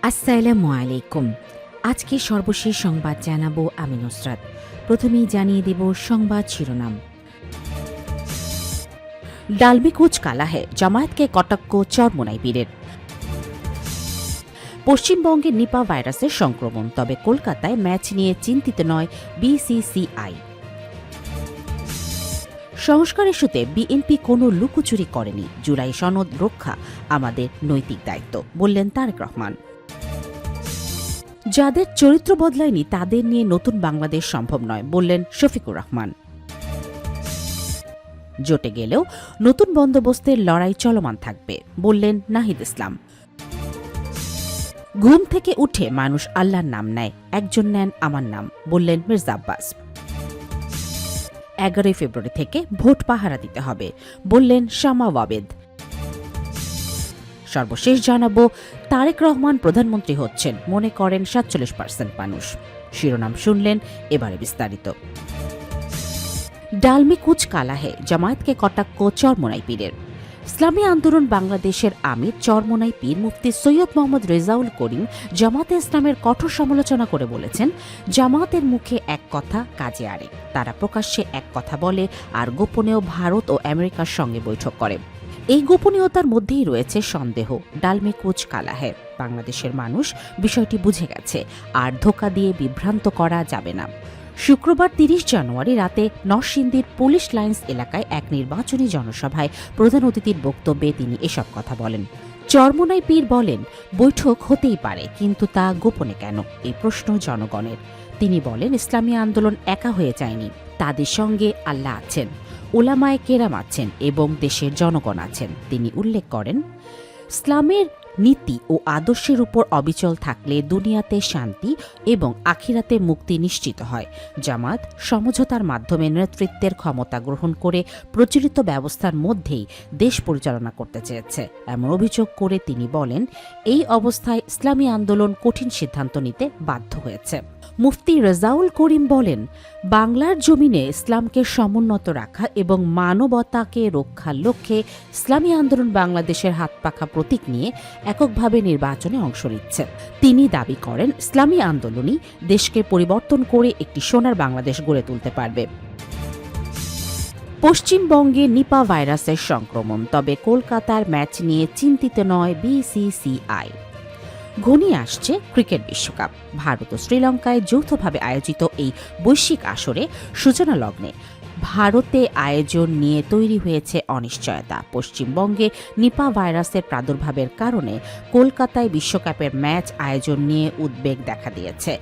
আসসালামু আলাইকুম। আজকে সর্বশেষ সংবাদ জানাবো আমি নুসরাত। প্রথমেই জানিয়ে দেব সংবাদ শিরোনাম। ডালমি কুচ কালা হে, জামায়াতকে কটাক্ষ চরমোনাই পীরের। পশ্চিমবঙ্গে নিপা ভাইরাসের সংক্রমণ, তবে কলকাতায় ম্যাচ নিয়ে চিন্তিত নয় বিসিসিআই। সংস্কার ইস্যুতে বিএনপি কোনো লুকোচুরি করেনি, জুলাই সনদ রক্ষা আমাদের নৈতিক দায়িত্ব, বললেন তারেক রহমান। যাদের চরিত্র বদলায়নি তাদের নিয়ে নতুন বাংলাদেশ সম্ভব নয়, বললেন শফিকুর রহমান। জোটে গেলেও নতুন বন্দোবস্তের লড়াই চলমান থাকবে, বললেন নাহিদ ইসলাম। ঘুম থেকে উঠে মানুষ আল্লাহর নাম নেয়, একজন নেন আমার নাম, বললেন মির্জা আব্বাস। 11 ফেব্রুয়ারি থেকে ভোট পাহারা দিতে হবে, বললেন শামা ওয়াবেদ। সর্বশেষ জানাবো, তারেক রহমান প্রধানমন্ত্রী হচ্ছেন মনে করেন 47% মানুষ। শিরোনাম শুনলেন, এবারে বিস্তারিত। ডালমি কুচ কালা হে, জামায়াতকে কটাক্ষ চরমোনাই পীরের। ইসলামী আন্দোলন বাংলাদেশের আমির চরমোনাই পীর মুফতি সৈয়দ মোহাম্মদ রেজাউল করিম জামায়াতে ইসলামের কঠোর সমালোচনা করে বলেছেন, জামায়াতের মুখে এক কথা, কাজে আরেক। তারা প্রকাশ্যে এক কথা বলে আর গোপনেও ভারত ও আমেরিকার সঙ্গে বৈঠক করে। এই গোপনীয়তার মধ্যেই রয়েছে সন্দেহ। ডালমে কুচ কালা হে, বাংলাদেশের মানুষ বিষয়টি বুঝে গেছে, আর ধোঁকা দিয়ে বিভ্রান্ত করা যাবে না। শুক্রবার 30 জানুয়ারি রাতে নরসিংদীর পুলিশ লাইন্স এলাকায় এক নির্বাচনী জনসভায় প্রধান অতিথির বক্তব্যে তিনি এসব কথা বলেন। চরমোনাই পীর বলেন, বৈঠক হতেই পারে, কিন্তু তা গোপনে কেন, এই প্রশ্ন জনগণের। তিনি বলেন, ইসলামী আন্দোলন একা হয়ে যায়নি, তাদের সঙ্গে আল্লাহ আছেন, ওলামায়ে কেরাম আছেন এবং দেশের জনগণ আছেন। তিনি উল্লেখ করেন, ইসলামের নীতি ও আদর্শের উপর অবিচল থাকলে দুনিয়াতে শান্তি এবং আখিরাতে মুক্তি নিশ্চিত হয়। জামাত সমঝোতার মাধ্যমে নেতৃত্বের ক্ষমতা গ্রহণ করে প্রচলিত ব্যবস্থার মধ্যেই দেশ পরিচালনা করতে চেয়েছে, এমন অভিযোগ করে তিনি বলেন, এই অবস্থায় ইসলামী আন্দোলন কঠিন সিদ্ধান্ত নিতে বাধ্য হয়েছে। মুফতি রেজাউল করিম বলেন, বাংলার জমিনে ইসলামকে সমুন্নত রাখা এবং মানবতাকে রক্ষার লক্ষ্যে ইসলামী আন্দোলন বাংলাদেশের হাতপাখা প্রতীক নিয়ে এককভাবে নির্বাচনে অংশ নিচ্ছে। তিনি দাবি করেন, ইসলামী আন্দোলনই দেশকে পরিবর্তন করে একটি সোনার বাংলাদেশ গড়ে তুলতে পারবে। পশ্চিমবঙ্গে নিপা ভাইরাসের সংক্রমণ, তবে কলকাতার ম্যাচ নিয়ে চিন্তিত নয় বিসিসিআই। ঘনিয়ে আসছে ক্রিকেট বিশ্বকাপ। ভারত ও শ্রীলঙ্কায় যৌথভাবে আয়োজিত এই বৈশ্বিক আসরে সূচনা লগ্নে ভারতে আয়োজন নিয়ে তৈরি হয়েছে অনিশ্চয়তা। পশ্চিমবঙ্গে নিপা ভাইরাসের প্রাদুর্ভাবের কারণে কলকাতায় বিশ্বকাপের ম্যাচ আয়োজন নিয়ে উদ্বেগ দেখা দিয়েছে।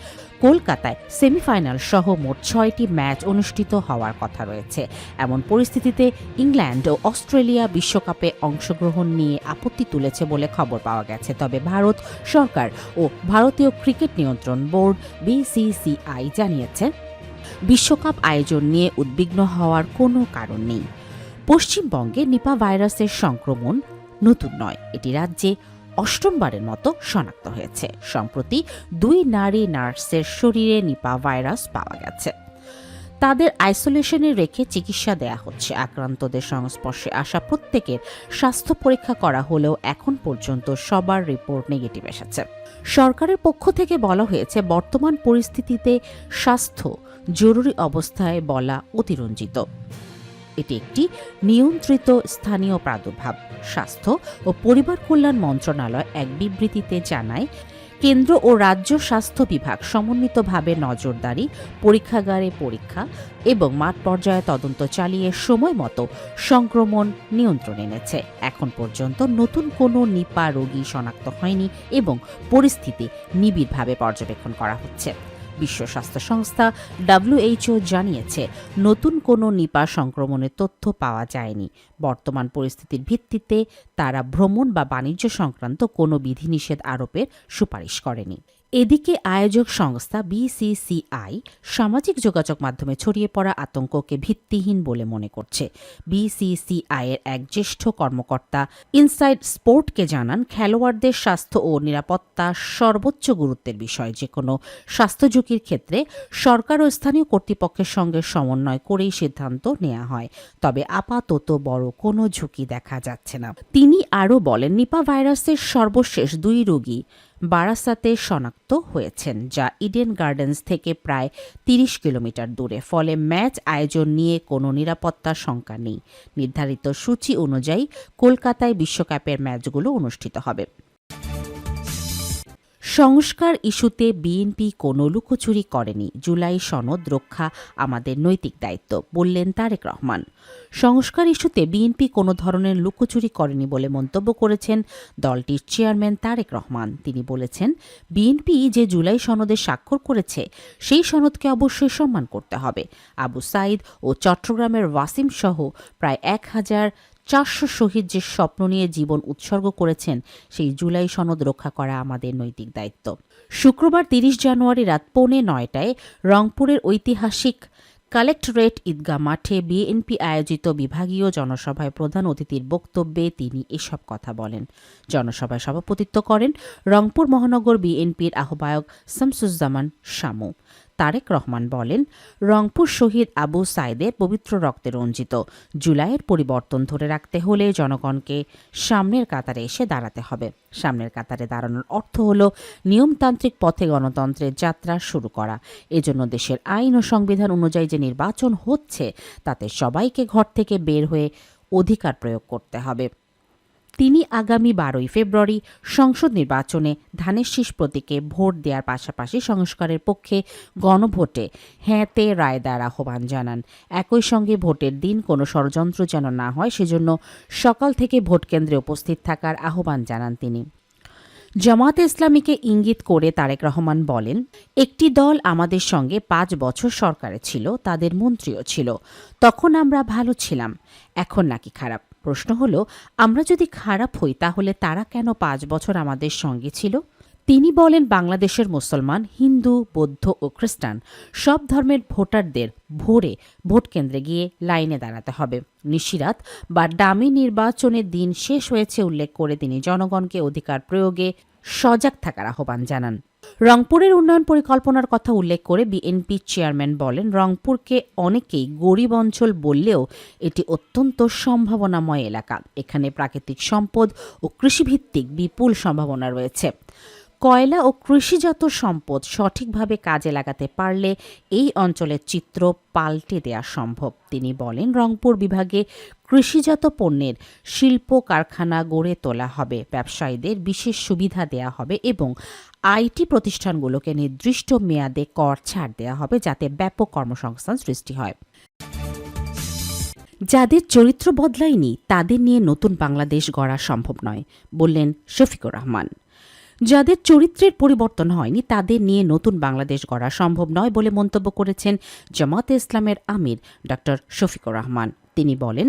কলকাতায় সেমিফাইনাল সহ মোট 6টি ম্যাচ অনুষ্ঠিত হওয়ার কথা রয়েছে। এমন পরিস্থিতিতে ইংল্যান্ড ও অস্ট্রেলিয়া বিশ্বকাপে অংশগ্রহণ নিয়ে আপত্তি তুলেছে বলে খবর পাওয়া গেছে। তবে ভারত সরকার ও ভারতীয় ক্রিকেট নিয়ন্ত্রণ বোর্ড বিসিসিআই জানিয়েছে, বিশ্বকাপ আয়োজন নিয়ে উদ্বিগ্ন হওয়ার কোনো কারণ নেই। পশ্চিমবঙ্গে নিপা ভাইরাসের সংক্রমণ নতুন নয়, এটি রাজ্যে 8মবারের মতো শনাক্ত হয়েছে। সম্প্রতি 2 নারী নার্সের শরীরে নিপা ভাইরাস পাওয়া গেছে। তাদের আইসোলেশনে রেখে চিকিৎসা দেয়া হচ্ছে। আক্রান্তদের সংস্পর্শে আসা প্রত্যেকের স্বাস্থ্য পরীক্ষা করা হলেও এখন পর্যন্ত সবার রিপোর্ট নেগেটিভ এসেছে। সরকারের পক্ষ থেকে বলা হয়েছে, বর্তমান পরিস্থিতিতে স্বাস্থ্য জরুরি অবস্থায় বলা অতিরঞ্জিত। এটি একটি নিয়ন্ত্রিত স্থানীয় প্রাদুর্ভাব। স্বাস্থ্য ও পরিবার কল্যাণ মন্ত্রণালয় এক বিবৃতিতে জানায়, কেন্দ্র ও রাজ্য স্বাস্থ্য বিভাগ সমন্বিতভাবে নজরদারি, পরীক্ষাগারে পরীক্ষা এবং মাঠ পর্যায়ে তদন্ত চালিয়ে সময় মতো সংক্রমণ নিয়ন্ত্রণে এনেছে। এখন পর্যন্ত নতুন কোনো নিপা রোগী শনাক্ত হয়নি এবং পরিস্থিতি নিবিড়ভাবে পর্যবেক্ষণ করা হচ্ছে। বিশ্ব স্বাস্থ্য সংস্থা WHO জানিয়েছে, নতুন কোনো নিপা সংক্রমণের তথ্য পাওয়া যায়নি। বর্তমান পরিস্থিতির ভিত্তিতে তারা ভ্রমণ বা বাণিজ্য সংক্রান্ত কোনো বিধিনিষেধ আরোপের সুপারিশ করেনি। এদিকে আয়োজক সংস্থা বিসিসিআই সামাজিক যোগাযোগ মাধ্যমে ছড়িয়ে পড়া আতঙ্ককে ভিত্তিহীন বলে মনে করছে। বিসিসিআই এর এক জ্যেষ্ঠ কর্মকর্তা ইনসাইড স্পোর্টকে জানান, খেলোয়াড়দের স্বাস্থ্য ও নিরাপত্তা সর্বোচ্চ গুরুত্বের বিষয়। যে কোনো স্বাস্থ্য ঝুঁকির ক্ষেত্রে সরকার ও স্থানীয় কর্তৃপক্ষের সঙ্গে সমন্বয় করেই সিদ্ধান্ত নেওয়া হয়, তবে আপাতত বড় কোনো ঝুঁকি দেখা যাচ্ছে না। তিনি আরও বলেন, নিপা ভাইরাসের সর্বশেষ 2 রোগী বারাসাতে শনাক্ত হয়েছেন, যা ইডেন গার্ডেন্স থেকে প্রায় ৩০ কিলোমিটার দূরে। ফলে ম্যাচ আয়োজন নিয়ে কোনো নিরাপত্তার শঙ্কা নেই। নির্ধারিত সূচি অনুযায়ী কলকাতায় বিশ্বকাপের ম্যাচগুলো অনুষ্ঠিত হবে। সংস্কার ইস্যুতে বিএনপি কোনো লুকোচুরি করেনি। জুলাই সনদ রক্ষা আমাদের নৈতিক দায়িত্ব, বললেন তারেক রহমান। সংস্কার ইস্যুতে বিএনপি কোনো ধরনের লুকোচুরি করেনি বলে মন্তব্য করেছেন দলটির চেয়ারম্যান তারেক রহমান। তিনি বলেছেন, বিএনপি যে জুলাই সনদে স্বাক্ষর করেছে সেই সনদকে অবশ্যই সম্মান করতে হবে। আবু সাইদ ও চট্টগ্রামের ওয়াসিম সহ প্রায় ১,৪০০ শহীদ যে স্বপ্ন নিয়ে জীবন উৎসর্গ করেছেন, সেই জুলাই সনদ রক্ষা করা আমাদের নৈতিক দায়িত্ব। শুক্রবার ৩০ জানুয়ারি রাত 8:45টায় রংপুরের ঐতিহাসিক কালেক্টরেট ঈদগাহ মাঠে বিএনপি আয়োজিত বিভাগীয় জনসভায় প্রধান অতিথির বক্তব্যে তিনি এসব কথা বলেন। জনসভায় সভাপতিত্ব করেন রংপুর মহানগর বিএনপির আহ্বায়ক শামসুজ্জামান শামু। তারেক রহমান বলেন, রংপুর শহীদ আবু সাইদের পবিত্র রক্তে রঞ্জিত। জুলাইয়ের পরিবর্তন ধরে রাখতে হলে জনগণকে সামনের কাতারে এসে দাঁড়াতে হবে। সামনের কাতারে দাঁড়ানোর অর্থ হল নিয়মতান্ত্রিক পথে গণতন্ত্রের যাত্রা শুরু করা। এজন্য দেশের আইন ও সংবিধান অনুযায়ী যে নির্বাচন হচ্ছে, তাতে সবাইকে ঘর থেকে বের হয়ে অধিকার প্রয়োগ করতে হবে। তিনি আগামী 12ই ফেব্রুয়ারি সংসদ নির্বাচনে ধানের শীষ প্রতীকে ভোট দেওয়ার পাশাপাশি সংস্কারের পক্ষে গণভোটে হ্যাঁতে রায় দেওয়ার আহ্বান জানান। একই সঙ্গে ভোটের দিন কোনো ষড়যন্ত্র যেন না হয়, সেজন্য সকাল থেকে ভোট কেন্দ্রে উপস্থিত থাকার আহ্বান জানান তিনি। জামায়াতে ইসলামীকে ইঙ্গিত করে তারেক রহমান বলেন, একটি দল আমাদের সঙ্গে 5 বছর সরকারে ছিল, তাদের মন্ত্রীও ছিল। তখন আমরা ভালো ছিলাম, এখন নাকি খারাপ? প্রশ্ন হলো, আমরা যদি খারাপ হই তাহলে তারা কেন 5 বছর আমাদের সঙ্গে ছিল? তিনি বলেন, বাংলাদেশের মুসলমান, হিন্দু, বৌদ্ধ ও খ্রিস্টান সব ধর্মের ভোটারদের ভোরে ভোট কেন্দ্রে গিয়ে লাইনে দাঁড়াতে হবে। নিশিরাত বা ডামি নির্বাচনের দিন শেষ হয়েছে উল্লেখ করে তিনি জনগণকে অধিকার প্রয়োগে সজাগ থাকার আহ্বান জানান। রংপুরের উন্নয়ন পরিকল্পনার কথা উল্লেখ করে বিএনপি চেয়ারম্যান বলেন, রংপুরকে অনেকেই গরিব অঞ্চল বললেও এটি অত্যন্ত সম্ভাবনাময় এলাকা। এখানে প্রাকৃতিক সম্পদ ও কৃষিভিত্তিক বিপুল সম্ভাবনা রয়েছে। কয়লা ও কৃষিজাত সম্পদ সঠিকভাবে কাজে লাগাতে পারলে এই অঞ্চলের চিত্র পাল্টে দেওয়া সম্ভব। তিনি বলেন, রংপুর বিভাগে কৃষিজাত পণ্যের শিল্প কারখানা গড়ে তোলা হবে, ব্যবসায়ীদের বিশেষ সুবিধা দেওয়া হবে এবং আইটি প্রতিষ্ঠানগুলোকে নির্দিষ্ট মেয়াদে কর ছাড় দেওয়া হবে, যাতে ব্যাপক কর্মসংস্থান সৃষ্টি হয়। যাদের চরিত্র বদলায়নি তাদের নিয়ে নতুন বাংলাদেশ গড়া সম্ভব নয়, বললেন শফিকুর রহমান। যাদের চরিত্রের পরিবর্তন হয়নি তাদের নিয়ে নতুন বাংলাদেশ গড়া সম্ভব নয় বলে মন্তব্য করেছেন জামায়াতে ইসলামের আমির ডক্টর শফিকুর রহমান। তিনি বলেন,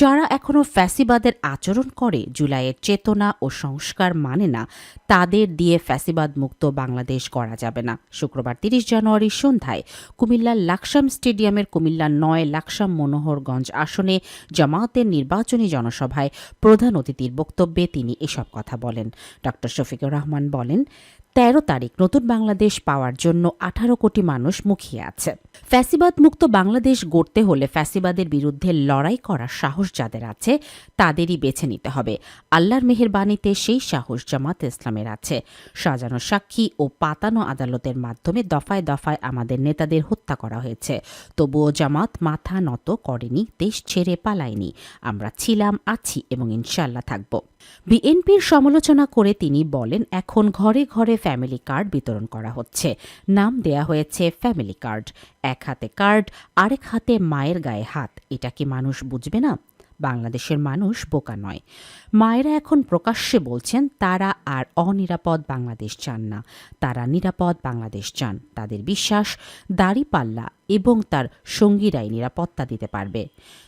যারা এখনও ফ্যাসিবাদের আচরণ করে, জুলাইয়ের চেতনা ও সংস্কার মানে না, তাদের দিয়ে ফ্যাসিবাদ মুক্ত বাংলাদেশ গড়া যাবে না। শুক্রবার 30 জানুয়ারি সন্ধ্যায় কুমিল্লার লাকসাম স্টেডিয়ামের কুমিল্লা 9 লাকসাম মনোহরগঞ্জ আসনে জামায়াতের নির্বাচনী জনসভায় প্রধান অতিথির বক্তব্যে তিনি এসব কথা বলেন। ডক্টর শফিকুর রহমান বলেন, 13 তারিখ নতুন বাংলাদেশ পাওয়ার জন্য 18 কোটি মানুষ মুখিয়ে আছে। ফ্যাসিবাদ মুক্ত বাংলাদেশ গড়তে হলে ফ্যাসিবাদের বিরুদ্ধে লড়াই করার সাহস যাদের আছে তাদেরই বেছে নিতে হবে। আল্লাহর মেহেরবানিতে সেই সাহস জামায়াতে ইসলামের আছে। সাজানো সাক্ষী ও পাতানো আদালতের মাধ্যমে দফায় দফায় আমাদের নেতাদের হত্যা করা হয়েছে, তবুও জামাত মাথা নত করেনি, দেশ ছেড়ে পালায়নি। আমরা ছিলাম, আছি এবং ইনশাআল্লাহ থাকব। বিএনপির সমালোচনা করে তিনি বলেন, এখন ঘরে ঘরে ফ্যামিলি কার্ড বিতরণ করা হচ্ছে, নাম দেয়া হয়েছে ফ্যামিলি কার্ড। এক হাতে কার্ড, আরেক হাতে মায়ের গায়ে হাত। এটা কি মানুষ বুঝবে না? বাংলাদেশের মানুষ বোকা নয়। মায়েরা এখন প্রকাশ্যে বলছেন তারা আর অনিরাপদ বাংলাদেশ চান না, তারা নিরাপদ বাংলাদেশ চান। তাদের বিশ্বাস দাঁড়িপাল্লা এবং তার সঙ্গীরাই নিরাপত্তা দিতে পারবে।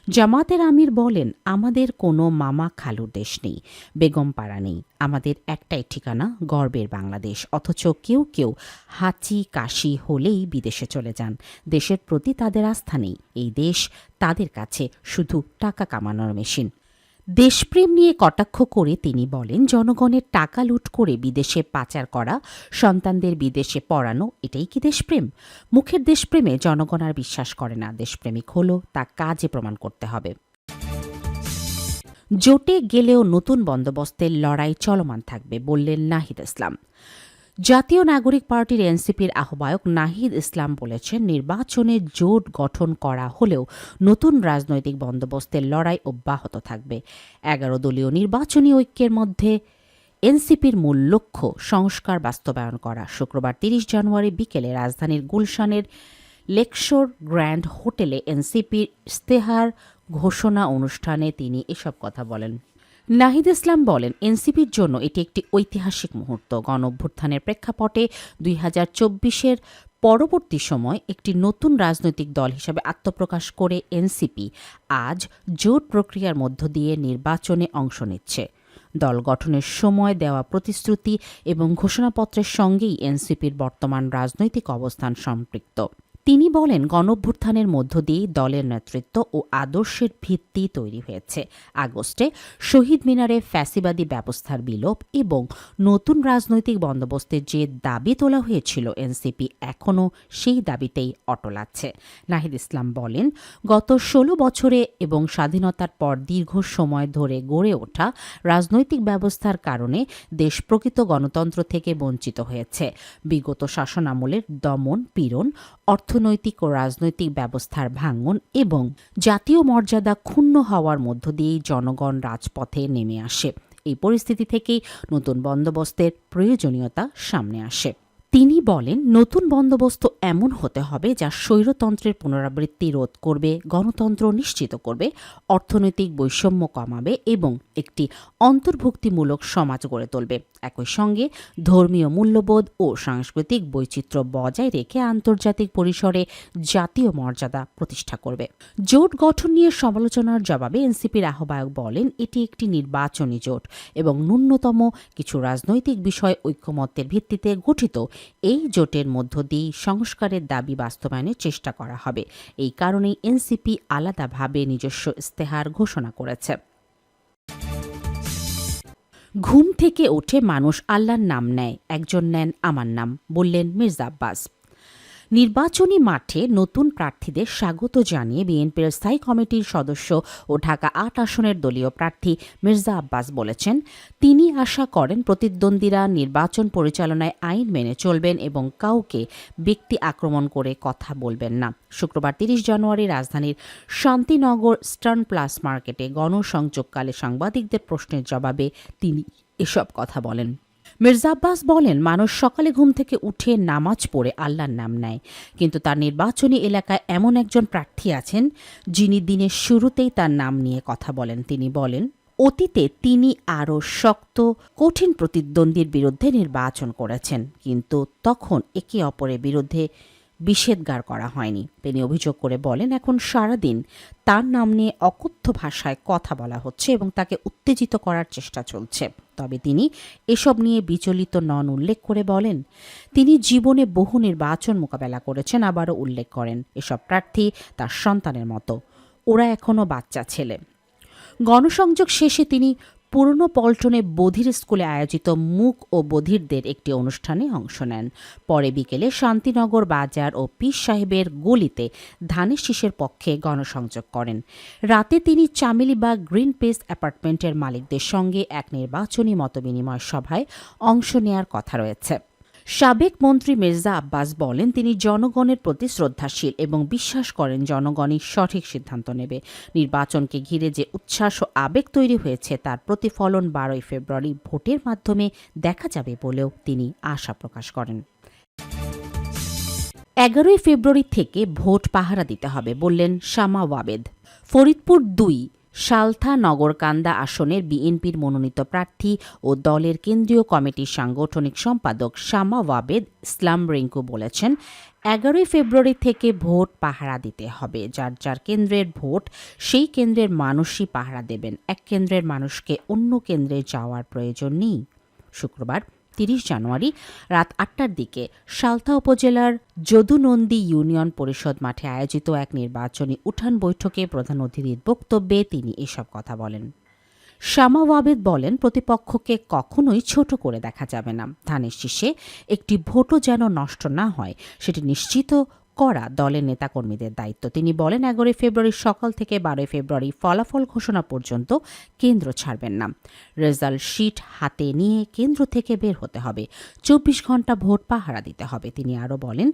জামাতের আমির বলেন, আমাদের কোনো মামা খালুর দেশ নেই, বেগমপাড়া নেই। আমাদের একটাই ঠিকানা, গর্বের বাংলাদেশ। অথচ কেউ কেউ হাঁচি কাশি হলেই বিদেশে চলে যান। দেশের প্রতি তাদের আস্থা নেই। এই দেশ তাদের কাছে শুধু টাকা কামানোর মেশিন। দেশপ্রেম নিয়ে কটাক্ষ করে তিনি বলেন, জনগণের টাকা লুট করে বিদেশে পাচার করা, সন্তানদের বিদেশে পড়ানো, এটাই কি দেশপ্রেম? মুখের দেশপ্রেমে জনগণ আর বিশ্বাস করে না। দেশপ্রেমিক হলো তা কাজে প্রমাণ করতে হবে। জোটে গেলেও নতুন বন্দোবস্তের লড়াই চলমান থাকবে বললেন নাহিদ ইসলাম। জাতীয় নাগরিক পার্টির এনসিপির আহ্বায়ক নাহিদ ইসলাম বলেছেন, নির্বাচনে জোট গঠন করা হলেও নতুন রাজনৈতিক বন্দোবস্তের লড়াই অব্যাহত থাকবে। 11 দলীয় নির্বাচনী ঐক্যের মধ্যে এনসিপির মূল লক্ষ্য সংস্কার বাস্তবায়ন করা। শুক্রবার 30 জানুয়ারি বিকেলে রাজধানীর গুলশানের লেকশোর গ্র্যান্ড হোটেলে এনসিপির ইশতেহার ঘোষণা অনুষ্ঠানে তিনি এসব কথা বলেন। নাহিদ ইসলাম বলেন, এনসিপির জন্য এটি একটি ঐতিহাসিক মুহূর্ত। গণঅভ্যুত্থানের প্রেক্ষাপটে 2024-এর পরবর্তী সময় একটি নতুন রাজনৈতিক দল হিসেবে আত্মপ্রকাশ করে এনসিপি আজ জোট প্রক্রিয়ার মধ্য দিয়ে নির্বাচনে অংশ নিচ্ছে। দল গঠনের সময় দেওয়া প্রতিশ্রুতি এবং ঘোষণাপত্রের সঙ্গেই এনসিপির বর্তমান রাজনৈতিক অবস্থান সম্পৃক্ত। তিনি বলেন, গণঅভ্যুত্থানের মধ্য দিয়েই দলের নেতৃত্ব ও আদর্শের ভিত্তি তৈরি হয়েছে। আগস্টে শহীদ মিনারে ফ্যাসিবাদী ব্যবস্থার বিলোপ এবং নতুন রাজনৈতিক বন্দোবস্তের যে দাবি তোলা হয়েছিল, এনসিপি এখনও সেই দাবিতেই অটল আছে। নাহিদ ইসলাম বলেন, গত 16 বছরে এবং স্বাধীনতার পর দীর্ঘ সময় ধরে গড়ে ওঠা রাজনৈতিক ব্যবস্থার কারণে দেশ প্রকৃত গণতন্ত্র থেকে বঞ্চিত হয়েছে। বিগত শাসনামলের দমন পীড়ন, অর্থনৈতিক ও রাজনৈতিক ব্যবস্থার ভাঙন এবং জাতীয় মর্যাদা ক্ষুণ্ণ হওয়ার মধ্য দিয়েই জনগণ রাজপথে নেমে আসে। এই পরিস্থিতি থেকেই নতুন বন্দোবস্তের প্রয়োজনীয়তা সামনে আসে। তিনি বলেন, নতুন বন্দোবস্ত এমন হতে হবে যা স্বৈরতন্ত্রের পুনরাবৃত্তি রোধ করবে, গণতন্ত্র নিশ্চিত করবে, অর্থনৈতিক বৈষম্য কমাবে এবং একটি অন্তর্ভুক্তিমূলক সমাজ গড়ে তুলবে। একই সঙ্গে ধর্মীয় মূল্যবোধ ও সাংস্কৃতিক বৈচিত্র্য বজায় রেখে আন্তর্জাতিক পরিসরে জাতীয় মর্যাদা প্রতিষ্ঠা করবে। জোট গঠন নিয়ে সমালোচনার জবাবে এনসিপির আহ্বায়ক বলেন, এটি একটি নির্বাচনী জোট এবং ন্যূনতম কিছু রাজনৈতিক বিষয় ঐক্যমত্যের ভিত্তিতে গঠিত। এই জোটের মধ্য দিয়ে সংস্কারের দাবি বাস্তবায়নের চেষ্টা করা হবে। এই কারণেই এনসিপি আলাদাভাবে নিজস্ব ইশতেহার ঘোষণা করেছে। ঘুম থেকে উঠে মানুষ আল্লাহর নাম নেয়, একজন নেন আমার নাম, বললেন মির্জা আব্বাস। নির্বাচনী মাঠে নতুন প্রার্থীদের স্বাগত জানিয়ে বিএনপির স্থায়ী কমিটির সদস্য ও ঢাকা 8 আসনের দলীয় প্রার্থী মির্জা আব্বাস বলেছেন, তিনি আশা করেন প্রতিদ্বন্দ্বীরা নির্বাচন পরিচালনায় আইন মেনে চলবেন এবং কাউকে ব্যক্তি আক্রমণ করে কথা বলবেন না। শুক্রবার 30 জানুয়ারি রাজধানীর শান্তিনগর স্টার্ন প্লাস মার্কেটে গণসংযোগকালে সাংবাদিকদের প্রশ্নের জবাবে তিনি এসব কথা বলেন। মির্জা আব্বাস বলেন, মানুষ সকালে ঘুম থেকে উঠে নামাজ পড়ে আল্লাহর নাম নেয়, কিন্তু তার নির্বাচনী এলাকায় এমন একজন প্রার্থী আছেন যিনি দিনের শুরুতেই তার নাম নিয়ে কথা বলেন। তিনি বলেন, অতীতে তিনি আরও শক্ত কঠিন প্রতিদ্বন্দ্বীর বিরুদ্ধে নির্বাচন করেছেন, কিন্তু তখন একে অপরের বিরুদ্ধে নিষেধাজ্ঞা করা হয়নি। তিনি অভিযোগ করে বলেন, এখন সারাদিন তার নাম নিয়ে অকথ্য ভাষায় কথা বলা হচ্ছে এবং তাকে উত্তেজিত করার চেষ্টা চলছে। তবে তিনি এসব নিয়ে বিচলিত নন উল্লেখ করে বলেন, তিনি জীবনে বহু নির্বাচন মোকাবেলা করেছেন। আবারও উল্লেখ করেন, এসব প্রার্থী তার সন্তানের মতো, ওরা এখনও বাচ্চা ছেলে। গণসংযোগ শেষে তিনি পুরনো পল্টনে বধির স্কুলে আয়োজিত মূক ও বধিরদের একটি অনুষ্ঠানে অংশ নেন। পরে বিকেলে শান্তিনগর বাজার ও পীর সাহেবের গলিতে ধানের শীষের পক্ষে গণসংযোগ করেন। রাতে তিনি চামেলিবাগ গ্রিন পেস অ্যাপার্টমেন্টের মালিকদের সঙ্গে এক নির্বাচনী মতবিনিময় সভায় অংশ নেয়ার কথা রয়েছে। সাবেক মন্ত্রী মির্জা আব্বাস বলেন, তিনি জনগণের প্রতি শ্রদ্ধাশীল এবং বিশ্বাস করেন জনগণই সঠিক সিদ্ধান্ত নেবে। নির্বাচনকে ঘিরে যে উচ্ছ্বাস ও আবেগ তৈরি হয়েছে তার প্রতিফলন 12 ফেব্রুয়ারি ভোটের মাধ্যমে দেখা যাবে বলেও তিনি আশা প্রকাশ করেন। 11 ফেব্রুয়ারি থেকে ভোট পাহারা দিতে হবে বললেন শামা ওয়াবেদ। ফরিদপুর 2 সালথা নগরকান্দা আসনের বিএনপির মনোনীত প্রার্থী ও দলের কেন্দ্রীয় কমিটির সাংগঠনিক সম্পাদক শামা ওয়াবেদ ইসলাম রিঙ্কু বলেছেন, 11 ফেব্রুয়ারি থেকে ভোট পাহারা দিতে হবে। যার যার কেন্দ্রের ভোট সেই কেন্দ্রের মানুষই পাহারা দেবেন। এক কেন্দ্রের মানুষকে অন্য কেন্দ্রে যাওয়ার প্রয়োজন নেই। শুক্রবার 30 জানুয়ারি রাত 8টার দিকে সালথা উপজেলার যদুনন্দী ইউনিয়ন পরিষদ মাঠে আয়োজিত এক নির্বাচনী উঠান বৈঠকে প্রধান অতিথির বক্তব্যে তিনি এসব কথা বলেন। শামা ওয়াবেদ বলেন, প্রতিপক্ষকে কখনোই ছোট করে দেখা যাবে না। ধানের শীষে একটি ভোটও যেন নষ্ট না হয় সেটি নিশ্চিত করা দলের নেতাকর্মীদের দায়িত্ব। তিনি বলেন 11 ফেব্রুয়ারি সকাল থেকে 12 ফেব্রুয়ারি ফলাফল ঘোষণা পর্যন্ত কেন্দ্র ছাড়বেন না। রেজাল্ট শিট হাতে নিয়ে কেন্দ্র থেকে বের হতে হবে। 24 ঘন্টা ভোট পাহারা দিতে হবে। তিনি আরও বলেন,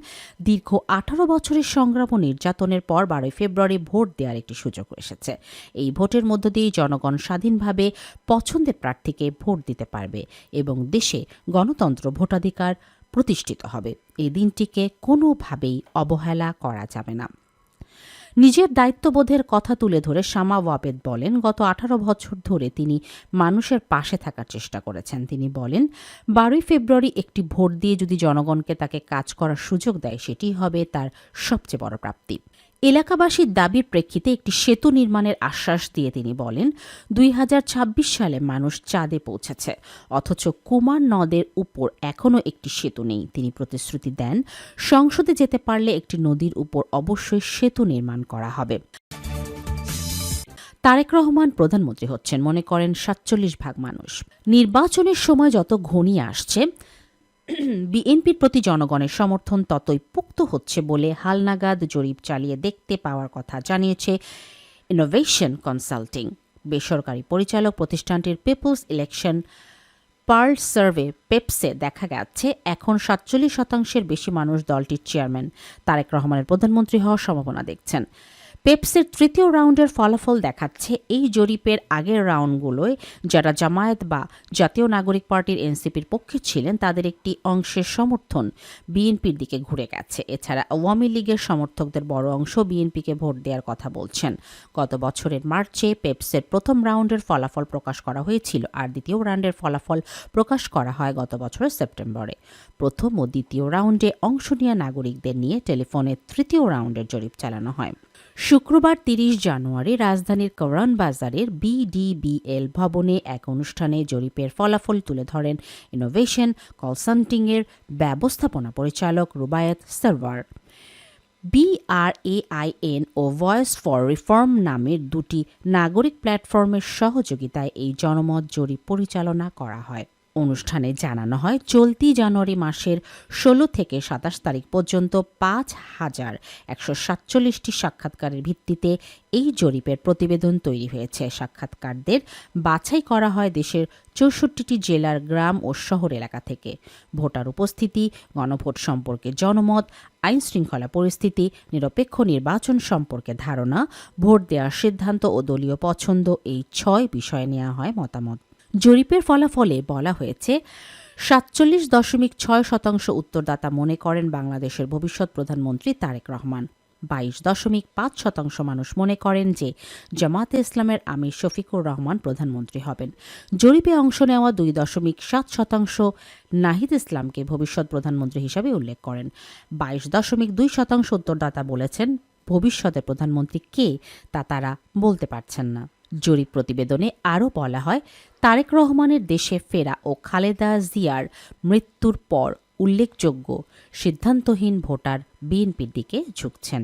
দীর্ঘ 18 বছরের সংগ্রাম ও নির্যাতনের পর 12 ফেব্রুয়ারি ভোট দেওয়ার একটি সুযোগ এসেছে। এই ভোটের মধ্য দিয়েই জনগণ স্বাধীনভাবে পছন্দের প্রার্থীকে ভোট দিতে পারবে এবং দেশে গণতন্ত্র ভোটাধিকার প্রতিষ্ঠিত হবে। এই দিনটিকে কোনোভাবেই অবহেলা করা যাবে না। নিজের দায়িত্ববোধের কথা তুলে ধরে শামা ওয়াবেদ বলেন, গত 18 বছর ধরে তিনি মানুষের পাশে থাকার চেষ্টা করেছেন। তিনি বলেন, 12 ফেব্রুয়ারি একটি ভোট দিয়ে যদি জনগণকে তাকে কাজ করার সুযোগ দেয়, সেটি হবে তার সবচেয়ে বড় প্রাপ্তি। এলাকাবাসীর দাবির প্রেক্ষিতে একটি সেতু নির্মাণের আশ্বাস দিয়ে তিনি বলেন, 2026 সালে মানুষ চাঁদে পৌঁছেছে, অথচ কুমার নদের উপর এখনও একটি সেতু নেই। তিনি প্রতিশ্রুতি দেন, সংসদে যেতে পারলে একটি নদীর উপর অবশ্যই সেতু নির্মাণ করা হবে। তারেক রহমান প্রধানমন্ত্রী হচ্ছেন মনে করেন 47% মানুষ। নির্বাচনের সময় যত ঘনিয়ে আসছে, বিএনপির প্রতি জনগণের সমর্থন ততই পোক্ত হচ্ছে বলে হালনাগাদ জরিপ চালিয়ে দেখতে পাওয়ার কথা জানিয়েছে ইনোভেশন কনসাল্টিং। বেসরকারি পরিচালক প্রতিষ্ঠানটির পিপলস ইলেকশন পার্ল সার্ভে পেপসে দেখা গেছে এখন 47% বেশি মানুষ দলটির চেয়ারম্যান তারেক রহমানের প্রধানমন্ত্রী হওয়ার সম্ভাবনা দেখছেন। পেপসের তৃতীয় রাউন্ডের ফলাফল দেখাচ্ছে, এই জরিপের আগের রাউন্ডগুলোয় যারা জামায়াত বা জাতীয় নাগরিক পার্টির এনসিপির পক্ষে ছিলেন, তাদের একটি অংশের সমর্থন বিএনপির দিকে ঘুরে গেছে। এছাড়া আওয়ামী লীগের সমর্থকদের বড় অংশ বিএনপিকে ভোট দেওয়ার কথা বলছেন। গত বছরের মার্চে পেপসের প্রথম রাউন্ডের ফলাফল প্রকাশ করা হয়েছিল, আর দ্বিতীয় রাউন্ডের ফলাফল প্রকাশ করা হয় গত বছরের সেপ্টেম্বরে। প্রথম ও দ্বিতীয় রাউন্ডে অংশ নেওয়া নাগরিকদের নিয়ে টেলিফোনে তৃতীয় রাউন্ডের জরিপ চালানো হয়। শুক্রবার 30 জানুয়ারি রাজধানীর করণ বাজারের বিডিবিএল ভবনে এক অনুষ্ঠানে জরিপের ফলাফল তুলে ধরেন ইনোভেশন কনসাল্টিংয়ের ব্যবস্থাপনা পরিচালক রুবায়েত সরওয়ার। BRAIN ও ভয়েস ফর রিফর্ম নামের দুটি নাগরিক প্ল্যাটফর্মের সহযোগিতায় এই জনমত জরিপ পরিচালনা করা হয়। অনুষ্ঠানে জানানো হয়, চলতি জানুয়ারি মাসের 16 থেকে 27 তারিখ পর্যন্ত 5147টি সাক্ষাৎকারের ভিত্তিতে এই জরিপের প্রতিবেদন তৈরি হয়েছে। সাক্ষাৎকারদের বাছাই করা হয় দেশের 64টি জেলার গ্রাম ও শহর এলাকা থেকে। ভোটার উপস্থিতি, গণভোট সম্পর্কে জনমত, আইন শৃঙ্খলা পরিস্থিতি, নিরপেক্ষ নির্বাচন সম্পর্কে ধারণা, ভোট দেওয়ার সিদ্ধান্ত ও দলীয় পছন্দ, এই 6 বিষয়ে নেওয়া হয় মতামত। জরিপের ফলাফলে বলা হয়েছে, 47.6% উত্তরদাতা মনে করেন বাংলাদেশের ভবিষ্যৎ প্রধানমন্ত্রী তারেক রহমান। 22.5% মানুষ মনে করেন যে জামায়াতে ইসলামের আমির শফিকুর রহমান প্রধানমন্ত্রী হবেন। জরিপে অংশ নেওয়া 2.7% নাহিদ ইসলামকে ভবিষ্যৎ প্রধানমন্ত্রী হিসাবে উল্লেখ করেন। 22.2% উত্তরদাতা বলেছেন ভবিষ্যতের প্রধানমন্ত্রী কে তা তারা বলতে পারছেন না। জরিপ প্রতিবেদনে আরও বলা হয়, তারেক রহমানের দেশে ফেরা ও খালেদা জিয়ার মৃত্যুর পর উল্লেখযোগ্য সিদ্ধান্তহীন ভোটার বিএনপির দিকে ঝুঁকছেন।